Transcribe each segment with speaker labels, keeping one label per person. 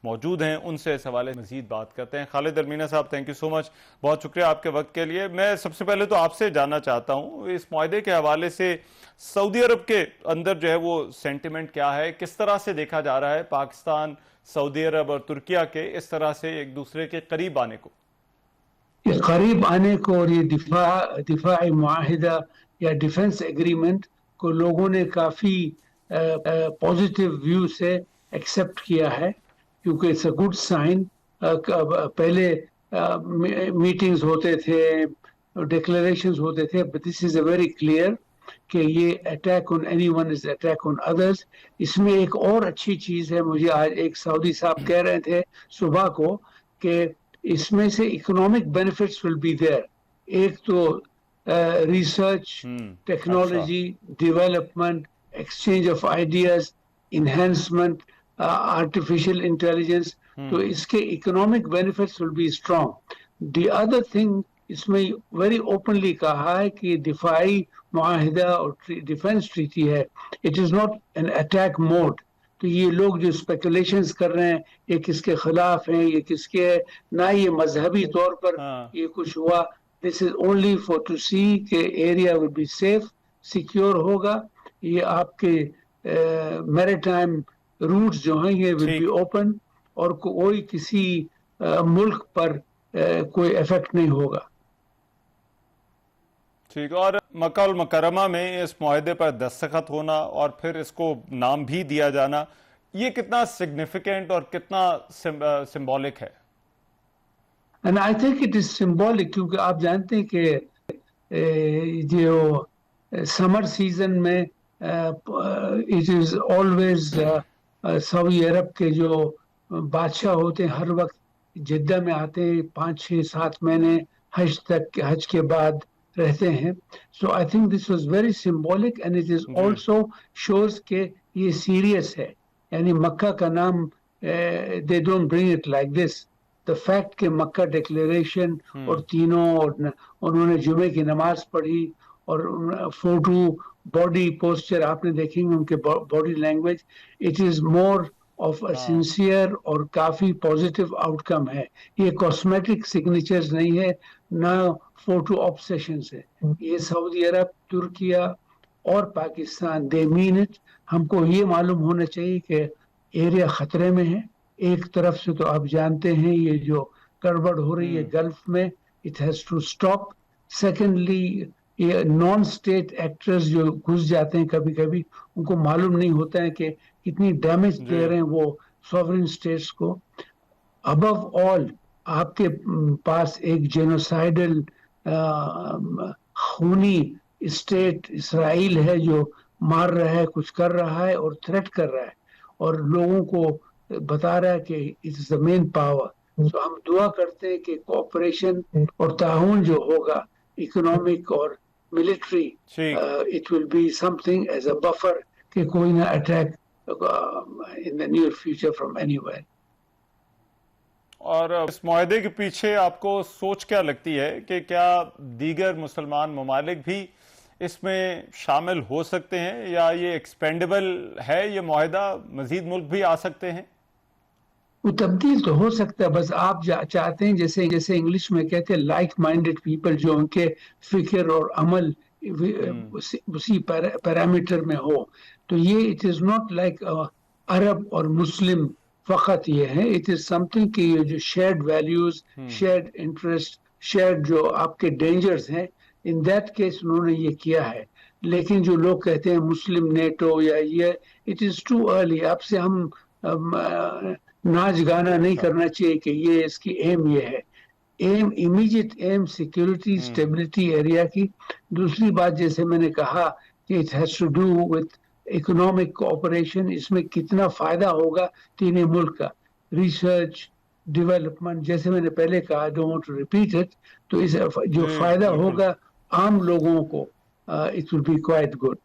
Speaker 1: موجود ہیں ان سے اس حوالے مزید بات کرتے ہیں۔ خالد المینا صاحب، تھینک یو سو مچ، بہت شکریہ آپ کے وقت کے لیے۔ میں سب سے پہلے تو آپ سے جاننا چاہتا ہوں اس معاہدے کے حوالے سے سعودی عرب کے اندر جو ہے وہ سینٹیمنٹ کیا ہے، کس طرح سے دیکھا جا رہا ہے پاکستان، سعودی عرب اور ترکیہ کے اس طرح سے ایک دوسرے کے قریب آنے کو؟
Speaker 2: یہ قریب آنے کو اور یہ دفاعی معاہدہ یا ڈیفنس ایگریمنٹ کو لوگوں نے کافی پازیٹیو ویو سے ایکسپٹ کیا ہے، کیونکہ اٹس اے گڈ سائن۔ پہلے میٹنگز ہوتے تھے، ڈکلریشنز ہوتے تھے، but this is a very clear کہ یہ attack on any one is attack on others. اس میں ایک اور اچھی چیز ہے، مجھے آج ایک سعودی صاحب کہہ رہے تھے صبح کو کہ اس میں سے economic benefits will be there. ایک تو research, technology, development, exchange of ideas, enhancement, artificial intelligence, تو اس کے economic benefits will be strong. The other thing, اس میں ویری اوپنلی کہا ہے کہ دفاعی معاہدہ اور ڈیفنس ٹریٹی ہے، it is not an attack mode. تو یہ لوگ جو اسپیکولیشنز کر رہے ہیں یہ کس کے خلاف ہیں، یہ کس کے ہے، نہ یہ مذہبی طور پر یہ کچھ ہوا، this is only for to see کہ area will be safe, secure ہوگا۔ یہ آپ کے میریٹائم روٹس جو ہیں یہ ول بی اوپن، اور کوئی کسی ملک پر کوئی ایفیکٹ نہیں ہوگا۔
Speaker 1: ٹھیک، اور مکہ المکرمہ میں اس معاہدے پر دستخط ہونا اور پھر اس کو نام بھی دیا جانا، یہ کتنا سگنیفیکنٹ اور کتنا سمبولک ہے؟
Speaker 2: And I think it is symbolic، کیونکہ آپ جانتے ہیں کہ جو سمر سیزن میں it is always سعودی عرب کے جو بادشاہ ہوتے ہیں ہر وقت جدہ میں آتے ہیں، 5-6-7 مہینے حج کے بعد رہتے ہیں۔ So I think this was very symbolic and it is also shows کہ یہ سیریس ہے، یعنی مکہ کا نام they don't bring it like this۔ the fact کہ مکہ ڈکلیریشن اور تینوں، اور انہوں نے جمعے کی نماز پڑھی، اور فوٹو، باڈی پوسچر آپ نے دیکھیں گے ان کے body language, it is more of a sincere اور کافی پازیٹیو آؤٹ کم ہے۔ یہ کاسمیٹک سگنیچرز نہیں ہے، نہ فوٹو آبسیشنز ہے۔ یہ سعودی عرب، ترکیہ اور پاکستان دے مین اٹ۔ ہم کو یہ معلوم ہونا چاہیے کہ ایریا خطرے میں ہے۔ ایک طرف سے تو آپ جانتے ہیں یہ جو گڑبڑ ہو رہی ہے گلف میں، it has to stop. Secondly, یہ نان اسٹیٹ ایکٹرز جو گھس جاتے ہیں کبھی کبھی، ان کو معلوم نہیں ہوتا ہے کہ کتنی ڈیمیج دے رہے ہیں وہ سوورن اسٹیٹس کو۔ ابو آل، آپ کے پاس ایک جینوسائیڈل خونی اسٹیٹ اسرائیل ہے جو مار رہا ہے، کچھ کر رہا ہے اور تھریٹ کر رہا ہے، اور لوگوں کو بتا رہا ہے کہ it is the man power. تو ہم دعا کرتے ہیں کہ کوآپریشن اور تعاون جو ہوگا اکنامک اور military, it will be something as a buffer کہ کوئی نہ attack in the near future from anywhere.
Speaker 1: اور اس معاہدے کے پیچھے آپ کو سوچ کیا لگتی ہے کہ کیا دیگر مسلمان ممالک بھی اس میں شامل ہو سکتے ہیں، یا یہ ایکسپینڈیبل ہے یہ معاہدہ، مزید ملک بھی آ سکتے ہیں؟
Speaker 2: وہ تبدیل تو ہو سکتا ہے، بس آپ چاہتے ہیں جیسے انگلش میں کہتے ہیں لائک مائنڈڈ پیپل، جو ان کے فکر اور عمل اسی پیرامیٹر میں ہو۔ تو یہ اٹ از ناٹ لائک عرب اور مسلم فقط یہ ہے، اٹ از سم تھنگ کہ یہ جو shared values, shared interest, shared جو آپ کے ڈینجرز ہیں، ان دیٹ کیس انہوں نے یہ کیا ہے۔ لیکن جو لوگ کہتے ہیں مسلم نیٹو یا یہ، اٹ از ٹو ارلی۔ اب سے ہم ناچ گانا نہیں کرنا چاہیے کہ یہ اس کی ایم یہ ہے۔ Aim, immediate aim security, stability area کی۔ دوسری بات جیسے میں نے کہا کہ it has to do with economic cooperation, اس میں کتنا فائدہ ہوگا تینوں ملک کا، ریسرچ، ڈیولپمنٹ، جیسے میں نے پہلے کہا، I don't want to repeat it. تو اس جو فائدہ ہوگا عام لوگوں کو، it will be quite good.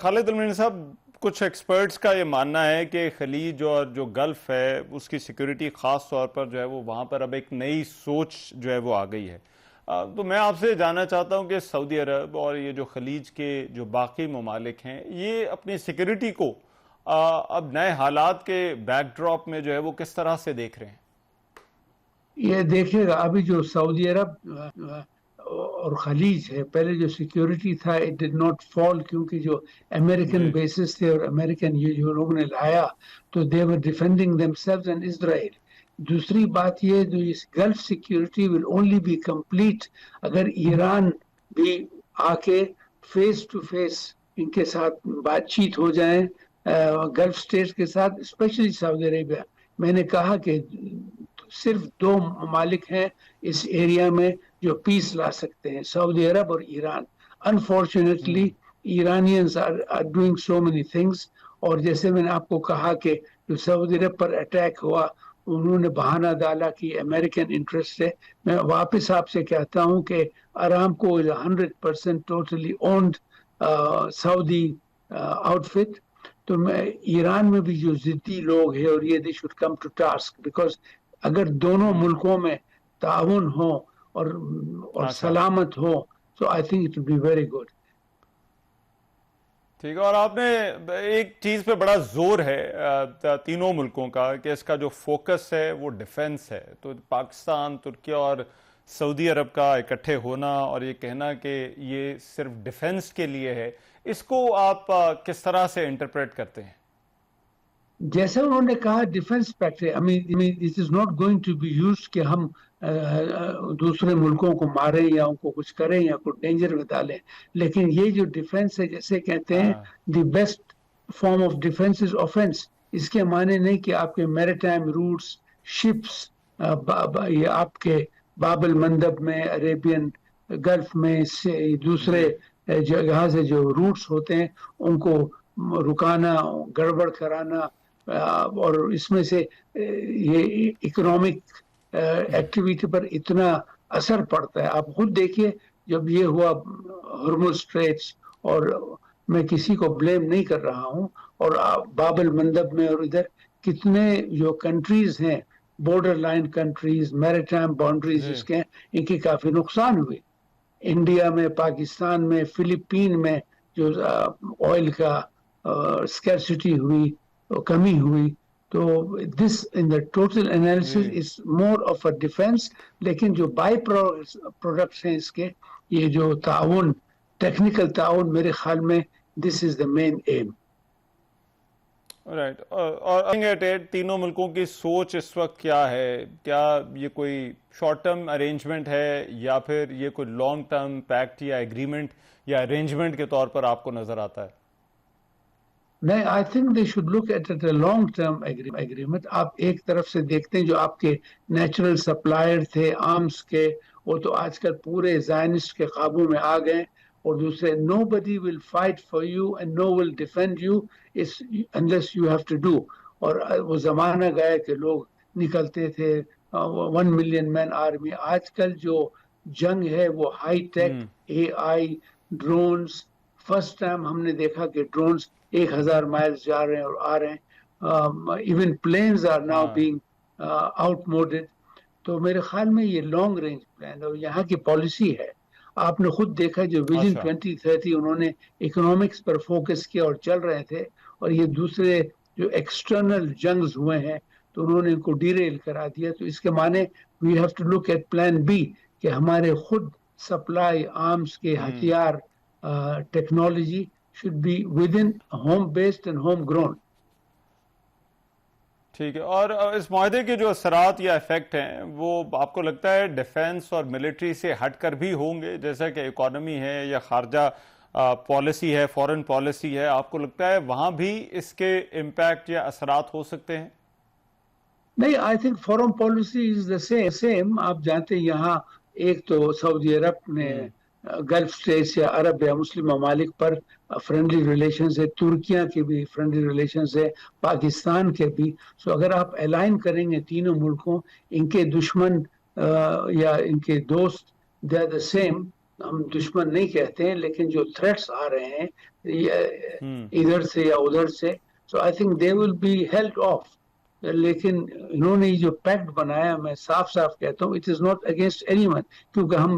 Speaker 1: Khalid المینا صاحب، کچھ ایکسپرٹس کا یہ ماننا ہے کہ خلیج اور جو گلف ہے اس کی سیکیورٹی خاص طور پر جو ہے وہ وہاں پر اب ایک نئی سوچ جو ہے وہ آ گئی ہے۔ تو میں آپ سے جاننا چاہتا ہوں کہ سعودی عرب اور یہ جو خلیج کے جو باقی ممالک ہیں، یہ اپنی سیکیورٹی کو اب نئے حالات کے بیک ڈراپ میں جو ہے وہ کس طرح سے دیکھ رہے ہیں؟
Speaker 2: یہ دیکھیے گا ابھی جو سعودی عرب اور خلیج ہے، پہلے جو سیکیورٹی تھا اٹ ڈڈ ناٹ فال، کیونکہ جو امریکن بیسز تھے اور امریکن یہ جو لوگوں نے لایا تو they were defending themselves and Israel. دوسری بات یہ جو اس Gulf security will only be complete اگر ایران بھی آ کے فیس ٹو فیس ان کے ساتھ بات چیت ہو جائیں گلف اسٹیٹس کے ساتھ، اسپیشلی سعودی عربیہ. میں نے کہا کہ صرف دو ممالک ہیں اس ایریا میں جو پیس لا سکتے ہیں، سعودی عرب اور Iran. Unfortunately Iranians are doing so many things, اور جیسے میں نے آپ کو کہا کہ جو سعودی عرب پر اٹیک ہوا انہوں نے بہانہ ڈالا کہ امریکن انٹرسٹ ہے. میں واپس آپ سے کہتا ہوں کہ ارامکو از 100% ٹوٹلی اونڈ سعودی آؤٹ فٹ. تو میں ایران میں بھی جو ضدی لوگ ہیں اور یہ they should come to task, because اگر دونوں ملکوں میں تعاون ہو اور سلامت ہو تو I think it will be very good.
Speaker 1: ٹھیک ہے. اور آپ نے ایک چیز پہ بڑا زور ہے تینوں ملکوں کا کہ اس کا جو فوکس ہے وہ ڈیفنس ہے. تو پاکستان، ترکیہ اور سعودی عرب کا اکٹھے ہونا اور یہ کہنا کہ یہ صرف ڈیفنس کے لیے ہے، اس کو آپ کس طرح سے انٹرپریٹ کرتے ہیں؟
Speaker 2: جیسے انہوں نے کہا ڈیفنس پیکٹ ہے، it is not going to be used کہ ہم دوسرے ملکوں کو ماریں یا ان کو کچھ کریں یا کوئی ڈینجر میں ڈالیں. لیکن یہ جو ڈیفنس ہے جیسے کہتے ہیں the best form of defence is offence. اس کے معنی نہیں کہ آپ کے میریٹائم روٹس شپس آپ کے باب المندب میں، عریبین گلف میں، دوسرے جگہ سے جو روٹس ہوتے ہیں ان کو رکانا، گڑبڑ کرانا، اور اس میں سے یہ اکنامک ایکٹیویٹی پر اتنا اثر پڑتا ہے. آپ خود دیکھیے جب یہ ہوا ہرمز اسٹریٹس، اور میں کسی کو بلیم نہیں کر رہا ہوں، اور باب المندب میں اور ادھر کتنے جو کنٹریز ہیں، border line countries, maritime boundaries اس کے، ان کی کافی نقصان ہوئی. انڈیا میں، پاکستان میں، فلپین میں جو آئل کا اسکیرسٹی ہوئی، کمی ہوئی. تو this in the total analysis is more of a defence. لیکن جو بائی پروڈکٹس ہیں اس کے، یہ جو تعاون، ٹیکنیکل تعاون، میرے خیال میں دس از دا مین ایم.
Speaker 1: رائٹ. اور تینوں ملکوں کی سوچ اس وقت کیا ہے؟ کیا یہ کوئی شارٹ ٹرم ارینجمنٹ ہے یا پھر یہ کوئی لانگ ٹرم پیکٹ یا ایگریمنٹ یا ارینجمنٹ کے طور پر آپ کو نظر آتا ہے؟
Speaker 2: نہیں، I think they should look at a long term agreement. آپ ایک طرف سے دیکھتے ہیں جو آپ کے نیچرل سپلائر تھے آرمس کے، وہ تو آج کل پورے زائنسٹ کے قابو میں آ گئے. اور دوسرے nobody will fight for you and no will defend you unless you have to do. اور وہ زمانہ گیا کہ لوگ نکلتے تھے 1 million مین آرمی. آج کل جو جنگ ہے وہ ہائی ٹیک، اے آئی، ڈرونز. فرسٹ ٹائم ہم نے دیکھا کہ ڈرونز 1000 مائلز جا رہے ہیں اور آ رہے ہیں. Even planes are now being outmoded. تو میرے خیال میں یہ لانگ رینج پلان اور یہاں کی پالیسی ہے. آپ نے خود دیکھا جو ویژن 2030 انہوں نے اکنامکس پر فوکس کیا اور چل رہے تھے، اور یہ دوسرے جو ایکسٹرنل جنگز ہوئے ہیں تو انہوں نے ان کو ڈیریل کرا دیا. تو اس کے معنی we have to look at plan B کہ ہمارے خود سپلائی آرمز کے ہتھیار، technology should be within home based and home grown.
Speaker 1: ٹھیک ہے. اور اس معاہدے کے جو اثرات یا ایفیکٹ ہیں وہ آپ کو لگتا ہے ڈیفنس اور ملٹری سے ہٹ کر بھی ہوں گے؟ جیسا کہ اکانومی ہے یا خارجہ پالیسی ہے، فورن پالیسی ہے، آپ کو لگتا ہے وہاں بھی اس کے امپیکٹ یا اثرات ہو سکتے ہیں؟
Speaker 2: نہیں، I think foreign policy is the same. آپ جانتے ہیں یہاں ایک تو سعودی عرب نے گلف اسٹیٹس یا عرب یا مسلم ممالک پر فرینڈلی ریلیشنز ہے، ترکیہ کے بھی فرینڈلی ریلیشنز ہے، پاکستان کے بھی. سو اگر آپ الائن کریں گے تینوں ملکوں، ان کے دشمن یا ان کے دوست دے آر دا سیم. ہم دشمن نہیں کہتے ہیں، لیکن جو تھریٹس آ رہے ہیں ادھر سے یا ادھر سے، so I think they will be held off. لیکن انہوں نے جو پیکٹ بنایا، میں صاف صاف کہتا ہوں it is not against any one. کیونکہ ہم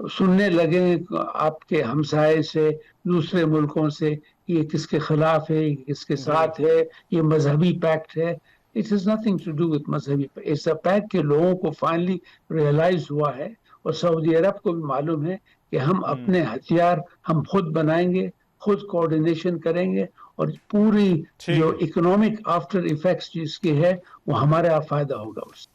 Speaker 2: سننے لگے آپ کے ہمسائے سے، دوسرے ملکوں سے یہ کس کے خلاف ہے، یہ کس کے ساتھ ہے، یہ مذہبی پیکٹ ہے. It is nothing to do with مذہبی، اٹس اے پیکٹ کہ لوگوں کو فائنلی ریئلائز ہوا ہے، اور سعودی عرب کو بھی معلوم ہے کہ ہم اپنے ہتھیار ہم خود بنائیں گے، خود کوآرڈینیشن کریں گے، اور پوری جو اکنامک آفٹر ایفیکٹس جس کی ہے وہ ہمارا فائدہ ہوگا اس سے.